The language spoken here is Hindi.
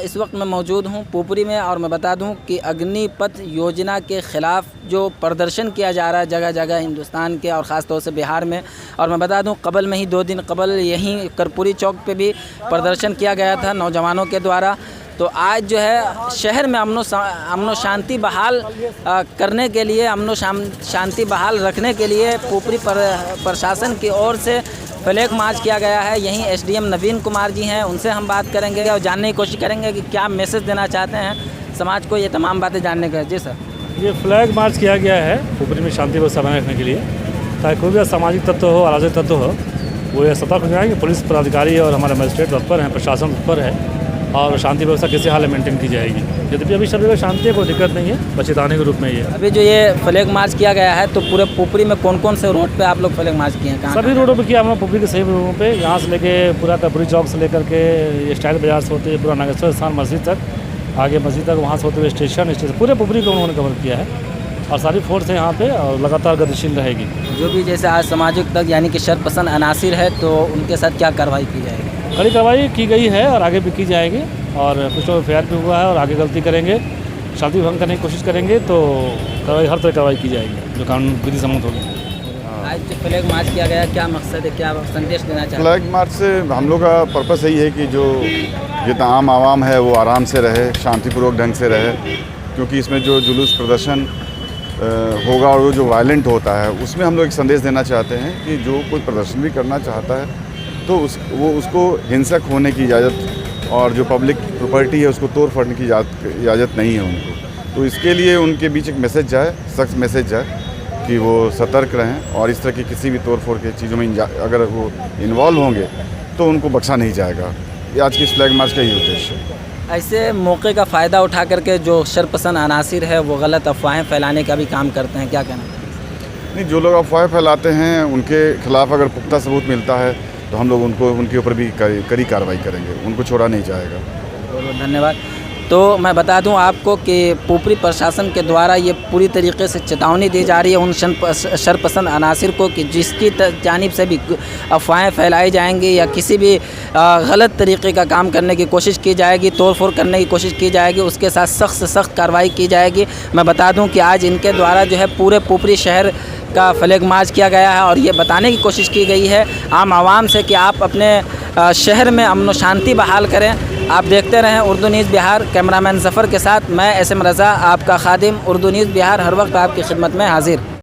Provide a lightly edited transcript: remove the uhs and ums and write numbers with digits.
इस वक्त मैं मौजूद हूं पुपरी में और मैं बता दूं कि अग्निपथ योजना के ख़िलाफ़ जो प्रदर्शन किया जा रहा है जगह जगह हिंदुस्तान के और ख़ास तौर से बिहार में। और मैं बता दूं कबल में ही 2 दिन कबल यहीं कर्पूरी चौक पे भी प्रदर्शन किया गया था नौजवानों के द्वारा। तो आज जो है शहर में अमनो शांति बहाल करने के लिए, शांति बहाल रखने के लिए पुपरी प्रशासन की ओर से फ्लैग मार्च किया गया है। यहीं एसडीएम नवीन कुमार जी हैं, उनसे हम बात करेंगे और जानने की कोशिश करेंगे कि क्या मैसेज देना चाहते हैं समाज को, ये तमाम बातें जानने का। जी सर, ये फ्लैग मार्च किया गया है पुपरी में शांति व्यवस्था बनाए रखने के लिए, ताकि कोई भी असामाजिक तत्व हो, अराजक तत्व हो, वो ये सतर्क हो जाएंगे। पुलिस पदाधिकारी और हमारे मजिस्ट्रेट तत्पर हैं, प्रशासन तत्पर है और शांति व्यवस्था किसी हाल में मेंटेन की जाएगी। यद्यपि अभी सभी शांति है, कोई दिक्कत नहीं है, बस चेतावनी के रूप में ये। अभी जो ये फ्लैग मार्च किया गया है तो पूरे पुपरी में कौन कौन से रोड पे आप लोग फ्लैग मार्च किए हैं? सभी रोडों पे किया हमने, पुपरी के सभी रोडों पे, यहाँ से लेके पूरा कर्पूरी चौक से लेकर के स्टाइल बाजार से होते हुए पूरा नागेश्वर स्थान मस्जिद तक, आगे मस्जिद तक, वहाँ से होते हुए स्टेशन पूरे पुपरी को उन्होंने कवर किया है और सारी फोर्स है यहाँ पे और लगातार गतिशील रहेगी। जो भी जैसे आज सामाजिक तक यानी कि शरपसंद अनासिर है तो उनके साथ क्या कार्रवाई की जाएगी? कड़ी कार्रवाई की गई है और आगे भी की जाएगी और कुछ लोग एफआईआर भी हुआ है और आगे गलती करेंगे, शांति भंग करने की कोशिश करेंगे तो कार्रवाई, हर तरह कार्रवाई की जाएगी जो कानून विधि सम्मत होगी। आज जो फ्लैग मार्च किया गया, क्या मकसद है, क्या संदेश देना चाहते हैं? फ्लैग मार्च से हम लोग का पर्पस यही है कि जो जितना आम आवाम है वो आराम से रहे, शांतिपूर्वक ढंग से रहे, क्योंकि इसमें जो जुलूस प्रदर्शन होगा और वो जो वायलेंट होता है उसमें हम लोग एक संदेश देना चाहते हैं कि जो कोई प्रदर्शन भी करना चाहता है तो वो उसको हिंसक होने की इजाज़त और जो पब्लिक प्रॉपर्टी है उसको तोड़ फोड़ने की इजाज़त नहीं है उनको। तो इसके लिए उनके बीच एक मैसेज जाए, सख्त मैसेज जाए कि वो सतर्क रहें और इस तरह की किसी भी तोड़ फोड़ के चीज़ों में अगर वो इन्वॉल्व होंगे तो उनको बख्शा नहीं जाएगा। ये आज की इस फ्लैग मार्च का ही उद्देश्य है। ऐसे मौके का फ़ायदा उठा करके जो शरपसंद अनासिर है वो गलत अफवाहें फैलाने का भी काम करते हैं, क्या कहना? नहीं, जो लोग अफवाहें फैलाते हैं उनके खिलाफ़ अगर पुख्ता सबूत मिलता है तो हम लोग उनके ऊपर भी कड़ी कार्रवाई करेंगे, उनको छोड़ा नहीं जाएगा। बहुत बहुत धन्यवाद। तो मैं बता दूं आपको कि पुपरी प्रशासन के द्वारा ये पूरी तरीके से चेतावनी दी जा रही है उन शरपसंद अनासिर को कि जिसकी जानिब से भी अफवाहें फैलाई जाएंगी या किसी भी गलत तरीके का काम करने की कोशिश की जाएगी, तोड़ फोड़ करने की कोशिश की जाएगी, उसके साथ सख्त से सख्त कार्रवाई की जाएगी। मैं बता दूं कि आज इनके द्वारा जो है पूरे पुपरी शहर का फ्लैग मार्च किया गया है और ये बताने की कोशिश की गई है आम आवाम से कि आप अपने शहर में अमन व शांति बहाल करें। आप देखते रहें उर्दू न्यूज़ बिहार। कैमरामैन ज़फ़र के साथ मैं SM रज़ा, आपका खादिम। उर्दू न्यूज़ बिहार हर वक्त आपकी खिदमत में हाजिर।